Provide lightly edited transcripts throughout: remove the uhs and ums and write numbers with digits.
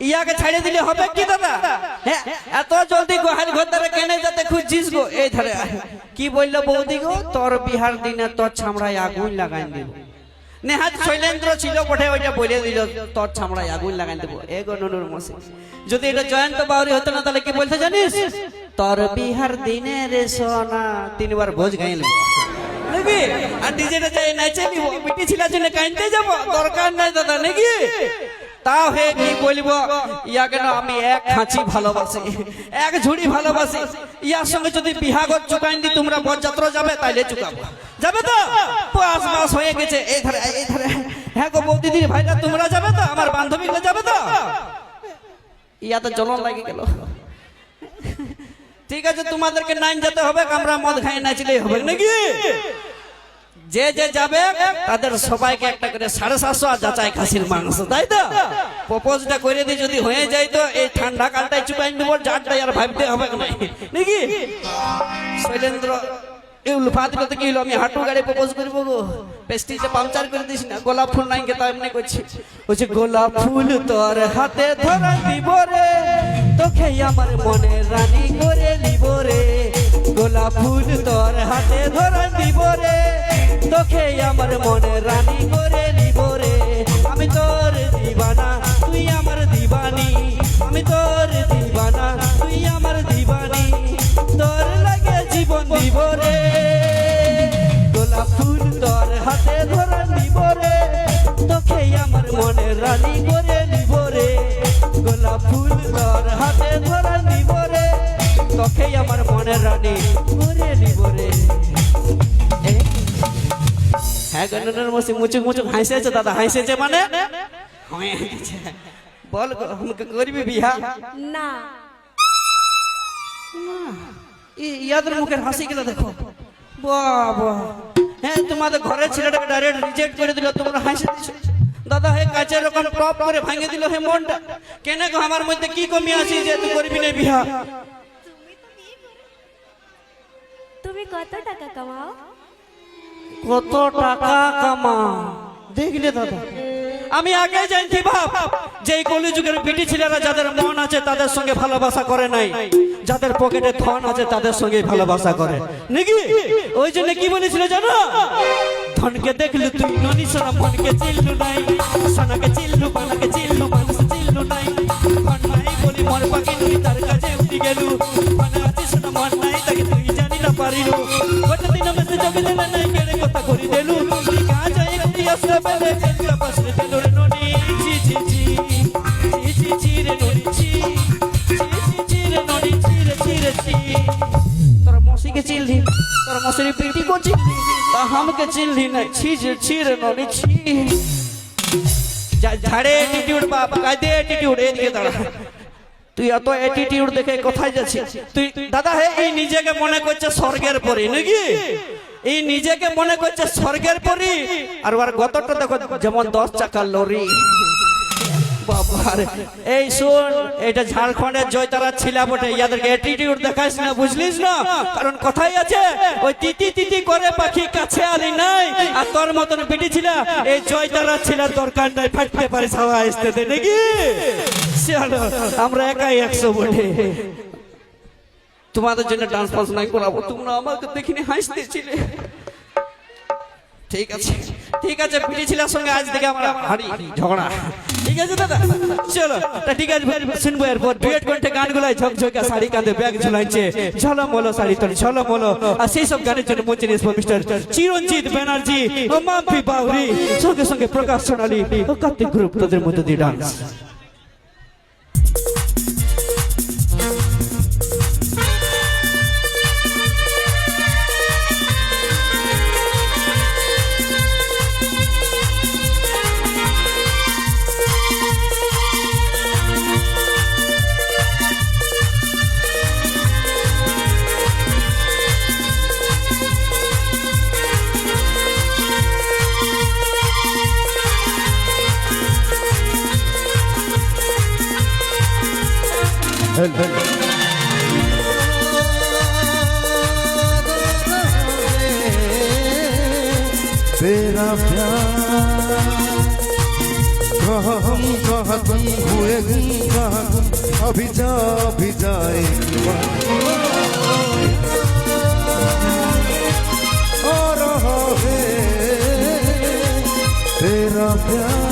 ইয়াকে ছাড়ে দিলে হবে কি দাদা? হ্যাঁ, এত জলদি গোহাল ঘর ধরে কেনে যেতে খুঁজছিস গো? এই ধরে কি বললো বৌদি গো, তোর বিহার দিনে তোর ছামড়ায় আগুন লাগাই দিব। নেহাত শৈলেন্দ্র ছিল বটে, ওইটা বলে দিল তোর ছামড়ায় আগুন লাগাই দেবো। এ গো নুনুর মশি, যদি এটা জয়ন্ত বাউরি হতো না তাহলে কি বলতে জানিস? তোর বিহার দিনে রে সোনা, তিনবার ভোজ গাইল নাকি, আর ডিজেটা যাই নাচে নিব, বিটি ছিলার জন্য কাইনতে যাব, দরকার নাই দাদা নাকি। তাও হে কি বলবো, ইয়াকে না আমি এক খাঁচি ভালোবাসি, এক ঝুড়ি ভালোবাসি। ইয়ার সঙ্গে যদি বিহাগত চুকাইন দি তোমরা বরযাত্রা যাবে, তাইলে চুকাবো। যাবে তো? 5 মাস হয়ে গেছে। এই ধরে এই ধরে, হ্যাঁ গো বৌদিদির ভাইরা তোমরা যাবে তো? আমার বান্ধবীগুলো যাবে তো? ইয়া তো জ্বলন লাগে গেল। ঠিক আছে, তোমাদেরকে নাইন যেতে হবে, আমরা মদ খাই নাচলেই হবে নাকি। যে যে যাবে তাদের সবাইকে একটা করে 750 আর যাচাই খাসির মাংস, তাই তো? প্রপোজটা করে দিই, যদি হয়ে যায় তো এই ঠান্ডা কালটাই চুকাই দেব, যারটাই আর ভাবতে হবে নাকি। শৈলেন্দ্র উলফাতে কি হলো, আমি হাঁটু গাড়ি প্রপোজ করবো গো, পেস্টিজে পাংচার করে দিস না। গোলাপ ফুল নাই কে, তাই এমনি করছি। বলছি গোলাপ ফুল তোর হাতে ধরা দিব রে, তোকে আমার মনে রানী করে নিব রে। গোলাপ ফুল তোর হাতে ধরা দিব রে, তোকে আমার মনে রানী করে নিব রে। আমি তোর দিবানা, তুই আমার দিবানি, আমি তোর দিবানা, তুই আমার দিবানি, তোর লাগে জীবন দিব রে। গোলাপ ফুল তোর হাতে ধরা নিব রে, তোকে আমার মনে রানী করে নিব রে। গোলাপ ফুল তোর হাতে ধরা নিব রে, তোকে আমার মনে রানী করে নিব রে। হ্যাঁ গণনের মসি মুচুক মুচুক হাসিয়েছে দাদা, হাসিয়েছে মানে বল করবি বিয়া? না ইয়াদের মুখের হাসি গেল দেখো, বাবা। হ্যাঁ, তোমাদের ঘরের ছেলেটাকে ডাইরেক্ট রিজেক্ট করে দিল, তোমরা হাসি দিচ্ছ। দাদা হে কাছে এরকম টপ করে ভাঙে দিল হে মনটা। কেন গো, আমার মধ্যে কি কমি আছে যে তুই করবি না বিয়া? তুমি কত টাকা কামাও? কত টাকা কামা দেখলে দাদা? আমি আগে জানছি বাপ, যে এই কলিযুগের বিটি ছেলেরা যাদের মন আছে তাদের সঙ্গে ভালোবাসা করে নাই, যাদের পকেটে ধন আছে তাদের সঙ্গে ভালোবাসা করে নাকি। ওই জন্য কি বলেছিল জানো? ধনকে দেখলু তুই ননি সোনা, মনকে চিল্লু নাই, সোনাকে চিল্লু, বানাকে চিল্লু, মানুষ চিল্লু নাই। মন নাই বলি মন পাখি নুই, তার কাছে উঠি গেলু। মানে আছি সোনা, মন নাই তাকে তুই জানি না পারিলু। গোটা দিন মেসে জগে দিলে নাই, কেড়ে কথা করি দেলু। তুই কা যাই রাতি আসলে বেলে, চেষ্টা পাশে দেলু রে ননি। ছি ছি ছি ছি ছি ছি রে ননি, ছি ছি ছি ছি রে ননি, ছি রে ছি রে ছি। তোর মসিকে চিল্লি, তোর মসির পিটি করছি, তা আমাকে চিল্লি না, ছি ছি রে ননি, ছি। ঝাড়ে অ্যাটিটিউড বাপ, কায়দে অ্যাটিটিউড। এদিকে দাঁড়া, তুই এত অ্যাটিটিউড দেখে কোথায় যাচ্ছিস তুই? দাদা হে এই নিজেকে মনে করছে স্বর্গের পরি নাকি, এই নিজেকে মনে করছে স্বর্গের পরি। আর ওর গতটা দেখো যেমন 10 চাকার লরি। বাবারে, এই শুন, এটা ঝাড়খণ্ডের জয়তারা ছিলা বটে, ইয়াদেরকে অ্যাটিটিউড দেখাস না, বুঝলিস না? কারণ কথাই আছে, ওই তিতি তিতি করে পাখি কাছে আলি নাই। আর তোর মতন বিটি ছিল এই জয়তারা ছিলার দরকার নাই, ফাটতে পারে সবাই আসতে দে নাকি। চলো আমরা একাই 100 বটে, তোমাদের জন্য ডান্স ফান্স নাই করাবো, তোমরা আমাকে দেখিনি হাসতেছিলে। ঠিক আছে ঠিক আছে, বিটি ছিলার সঙ্গে আজ থেকে আমরা হারি ঝগড়া, ঠিক আছে দাদা? চলো ঠিক আছে, শুনবো এরপর ডুয়েট কণ্ঠে গানগুলাই ঝকঝকে শাড়ি কাঁধে ব্যাগ ঝুলাইছে, ঝলমলো শাড়ি তোর ঝলমলো। আর সেই সব গানের জন্য মঞ্চে নিয়ে মিস্টার চিরঞ্জিত ব্যানার্জি ও মাম্পি বাউরি, সঙ্গে সঙ্গে প্রকাশ সোনালী ও কার্তিক গ্রুপ, তাদের মধ্যে দিয়ে ডান্স। तेरा प्यार कहम कहती हुए भिजा भिजा एक बार और रहा है तेरा प्यार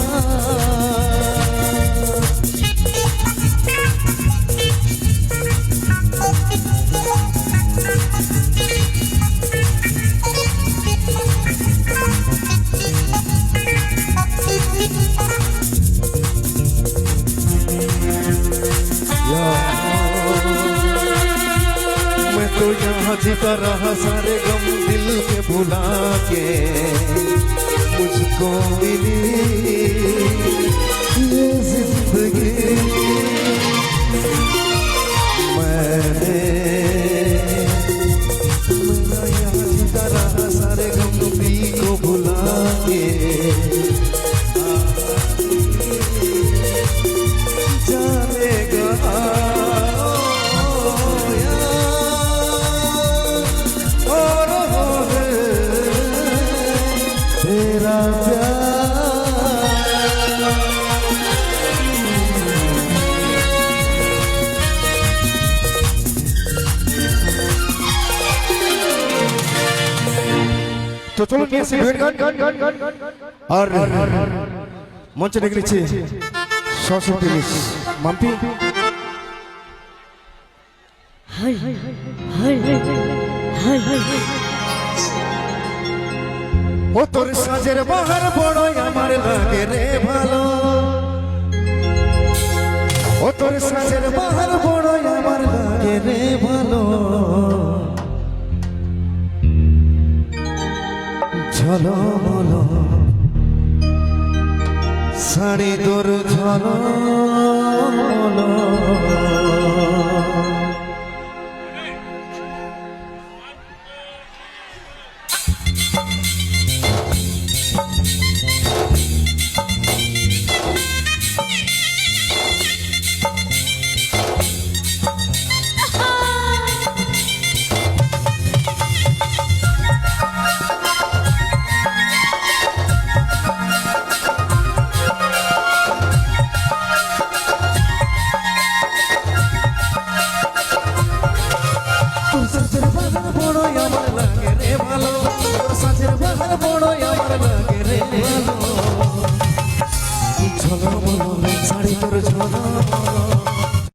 मैं तो यहाँ जीता रहा सारे गम दिल के भुला के मुझको मिली ये जिंदगी मैंने यहाँ जीता रहा सारे गम दिल को भुला के जानेगा तेरा तो चलो নিয়ে আসি গান আর মঞ্চে ডেকে নিচ্ছি সরস্বতী মিস মাম্পি ও তোর সাজের বাহার বড়ই আমার লাগে রে ভালো ও তোর সাজের বাহার বড়ই আমার লাগে রে ভালো ঝলো বলো শাড়ি তোর ঝলো